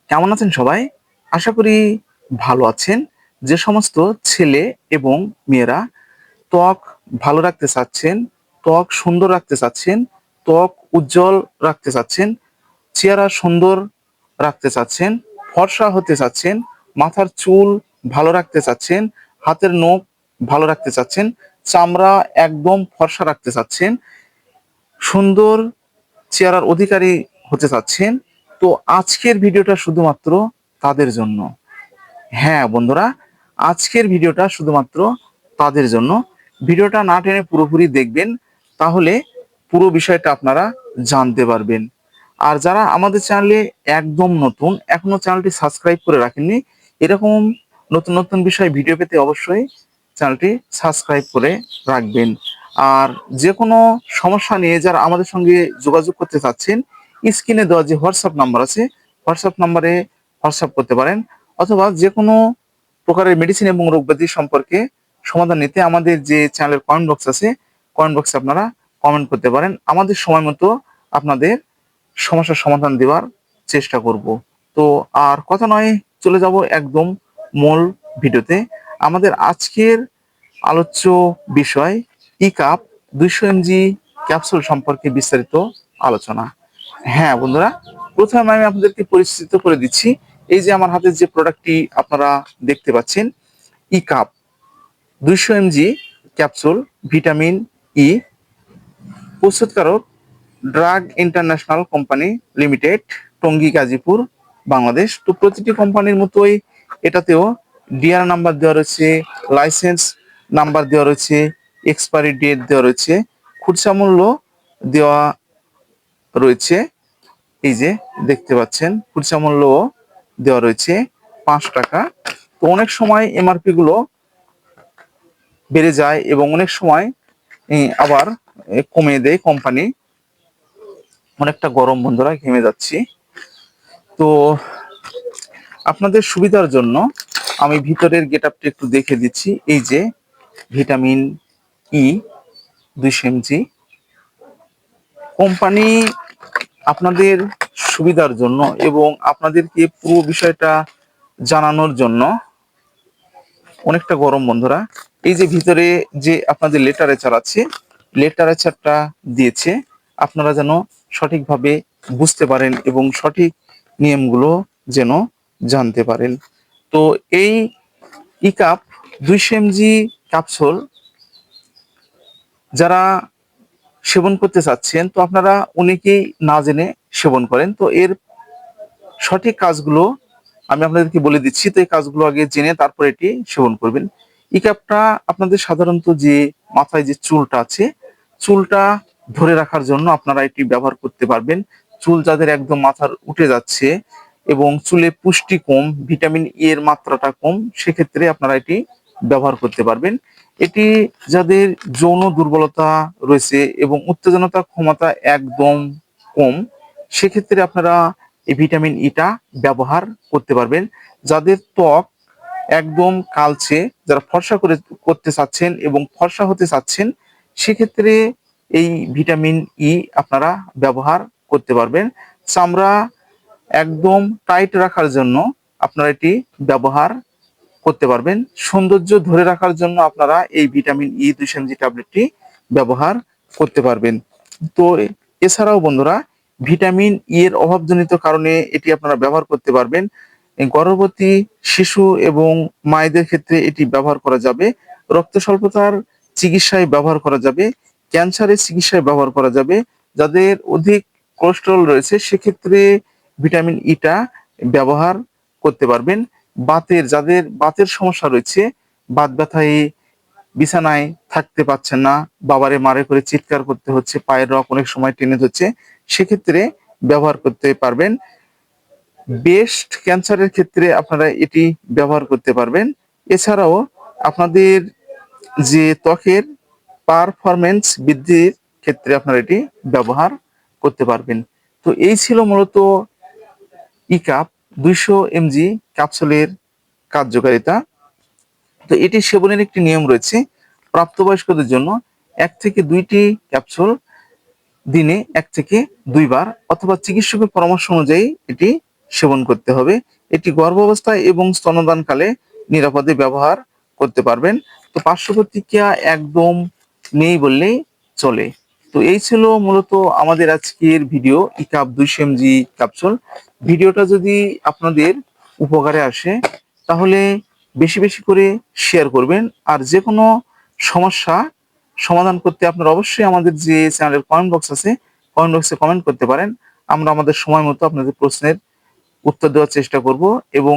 কেমন আছেন সবাই? আশা করি ভালো আছেন। যে সমস্ত ছেলে এবং মেয়েরা ত্বক ভালো রাখতে চাচ্ছেন, ত্বক সুন্দর রাখতে চাচ্ছেন, ত্বক উজ্জ্বল রাখতে চাচ্ছেন, চেহারা সুন্দর রাখতে চাচ্ছেন, ফর্সা হতে চাচ্ছেন, মাথার চুল ভালো রাখতে চাচ্ছেন, হাতের নখ ভালো রাখতে চাচ্ছেন, চামড়া একদম ফর্সা রাখতে চাচ্ছেন, সুন্দর চেহারার অধিকারী হতে চাচ্ছেন, তো আজকের ভিডিওটা শুধুমাত্র তাদের জন্য। হ্যাঁ বন্ধুরা, আজকের ভিডিওটা শুধুমাত্র তাদের জন্য। ভিডিওটা না টেনে পুরোপুরি দেখবেন, তাহলে পুরো বিষয়টা আপনারা জানতে পারবেন। আর যারা আমাদের চ্যানেলে একদম নতুন, এখনো চ্যানেলটি সাবস্ক্রাইব করে রাখেননি, এরকম নতুন নতুন বিষয় ভিডিও পেতে অবশ্যই চ্যানেলটি সাবস্ক্রাইব করে রাখবেন। আর যে কোনো সমস্যা নিয়ে যারা আমাদের সঙ্গে যোগাযোগ করতে চাচ্ছেন, স্ক্রিনে দেওয়া যে হোয়াটসঅ্যাপ নাম্বার আছে, হোয়াটসঅ্যাপ নাম্বারে হোয়াটসঅ্যাপ করতে পারেন, অথবা যে কোনো প্রকারের মেডিসিন এবং রোগব্যাধি সম্পর্কে সমাধান নিতে আমাদের যে চ্যানেলের কমেন্ট বক্স আছে, কমেন্ট বক্সে আপনারা কমেন্ট করতে পারেন। আমাদের সময় মতো আপনাদের সমস্যার সমাধান দেওয়ার চেষ্টা করব। তো আর কথা নয়, চলে যাব একদম মূল ভিডিওতে। আমাদের আজকের আলোচ্য বিষয় ইকাপ 200 mg ক্যাপসুল সম্পর্কে বিস্তারিত আলোচনা। হ্যাঁ বন্ধুরা, প্রথমে আমি আপনাদেরকে পরিচিত করে দিচ্ছি। এই যে আমার হাতে যে প্রোডাক্টটি আপনারা দেখতে পাচ্ছেন, ইকাপ 200 mg ক্যাপসুল ভিটামিন ই, প্রস্তুতকারক drug international company limited, Tongi, Gazipur, Bangladesh. তো প্রতিটি কোম্পানির মতোই এটাতেও ডিআর নাম্বার দেওয়া রয়েছে, লাইসেন্স নাম্বার দেওয়া রয়েছে, এক্সপায়ারি ডেট দেওয়া রয়েছে, খুচরা মূল্য দেওয়া রয়েছে। এই যে দেখতে পাচ্ছেন, খুচরা মূল্য দেওয়া রয়েছে 5 টাকা। তো অনেক সময় এমআরপি গুলো বেড়ে যায় এবং অনেক সময় আবার কমিয়ে দেয় কোম্পানি। অনেকটা গরম বন্ধুরা, ঘেমে যাচ্ছি। তো আপনাদের সুবিধার জন্য আমি ভিতরের গেটআপটি একটু দেখে দিচ্ছি। এই যে ভিটামিন ই 200 mg, কোম্পানি আপনাদের সুবিধার জন্য এবং আপনাদেরকে পুরো বিষয়টা জানানোর জন্য, অনেকটা গরম বন্ধুরা, এই যে ভিতরে যে আপনাদের লিটারেচার আছে, লিটারেচারটা দিয়েছে আপনারা যেন সঠিকভাবে বুঝতে পারেন এবং সঠিক নিয়মগুলো যেন জানতে পারেন। তো এই ইকাপ 200 mg ক্যাপসুল যারা সেবন করতে চাচ্ছেন, তো আপনারা অনেকেই না জেনে সেবন করেন। তো এর সঠিক কাজগুলো আমি আপনাদেরকে বলে দিচ্ছি। তো এই কাজগুলো আগে জেনে তারপর এটি সেবন করবেন। ইকাপটা আপনাদের সাধারণত যে মাথায় যে চুলটা আছে, চুলটা ধরে রাখার জন্য আপনারা এটি ব্যবহার করতে পারবেন। চুল যাদের একদম মাথার উঠে যাচ্ছে এবং চুলে পুষ্টি কম, ভিটামিন ই এর মাত্রাটা কম, সেক্ষেত্রে আপনারা এটি ব্যবহার করতে পারবেন। এটি যাদের যৌন দুর্বলতা রয়েছে এবং উত্তেজনতা ক্ষমতা একদম কম, সেক্ষেত্রে আপনারা এই ভিটামিন ইটা ব্যবহার করতে পারবেন। যাদের ত্বক একদম কালচে, যারা ফর্সা করতে চাচ্ছেন এবং ফর্সা হতে চাচ্ছেন, সেক্ষেত্রে এই ভিটামিন ই আপনারা ব্যবহার করতে পারবেন। চামড়া একদম টাইট রাখার জন্য আপনারা এটি ব্যবহার করতে পারবেন। সৌন্দর্য ধরে রাখার জন্য আপনারা এই ভিটামিন ই 200 mg ট্যাবলেটটি ব্যবহার করতে পারবেন। তো এছাড়াও বন্ধুরা, ভিটামিন ই এর অভাবজনিত কারণে এটি আপনারা ব্যবহার করতে পারবেন। গর্ভবতী শিশু এবং মায়েদের ক্ষেত্রে এটি ব্যবহার করা যাবে। রক্ত স্বল্পতার চিকিৎসায় ব্যবহার করা যাবে, ক্যান্সারের চিকিৎসায় ব্যবহার করা যাবে। যাদের অধিক কোলেস্টেরল রয়েছে, সেক্ষেত্রে ভিটামিন ইটা ব্যবহার করতে পারবেন। যাদের বাতের সমস্যা রয়েছে, বাত ব্যথায় বিছানায় থাকতে পারছেন না, বাবারে মারে করে চিৎকার করতে হচ্ছে, পায়ের রক অনেক সময় টেনে ধরছে, সেক্ষেত্রে ব্যবহার করতে পারবেন। ব্রেস্ট ক্যান্সারের ক্ষেত্রে আপনারা এটি ব্যবহার করতে পারবেন। এছাড়াও আপনাদের যে ত্বকের পারফরমেন্স বৃদ্ধির ক্ষেত্রে আপনারা এটি ব্যবহার করতে পারবেন। তো এই ছিল মূলত ইকাপ 200 mg ক্যাপসুলের কার্যকারিতা। তো এটি সেবনের একটি নিয়ম রয়েছে। প্রাপ্তবয়স্কদের জন্য 1 থেকে 2টি ক্যাপসুল দিনে 1 থেকে 2 বার, অথবা চিকিৎসকের পরামর্শ অনুযায়ী এটি সেবন করতে হবে। এটি গর্ভাবস্থায় এবং স্তন্যদানকালে নিরাপদে ব্যবহার করতে পারবেন। তো পার্শ্ব প্রতিক্রিয়া একদম নেই বললেই চলে। তো এই ছিল মূলত আমাদের আজকের ভিডিও ইকাপ 200 mg ক্যাপসুল। ভিডিওটা যদি আপনাদের উপকারে আসে তাহলে বেশি বেশি করে শেয়ার করবেন। আর যে কোনো সমস্যা সমাধান করতে আপনারা অবশ্যই আমাদের যে চ্যানেলের কমেন্ট বক্স আছে, কমেন্ট বক্সে কমেন্ট করতে পারেন। আমরা আমাদের সময় মতো আপনাদের প্রশ্নের উত্তর দেওয়ার চেষ্টা করব এবং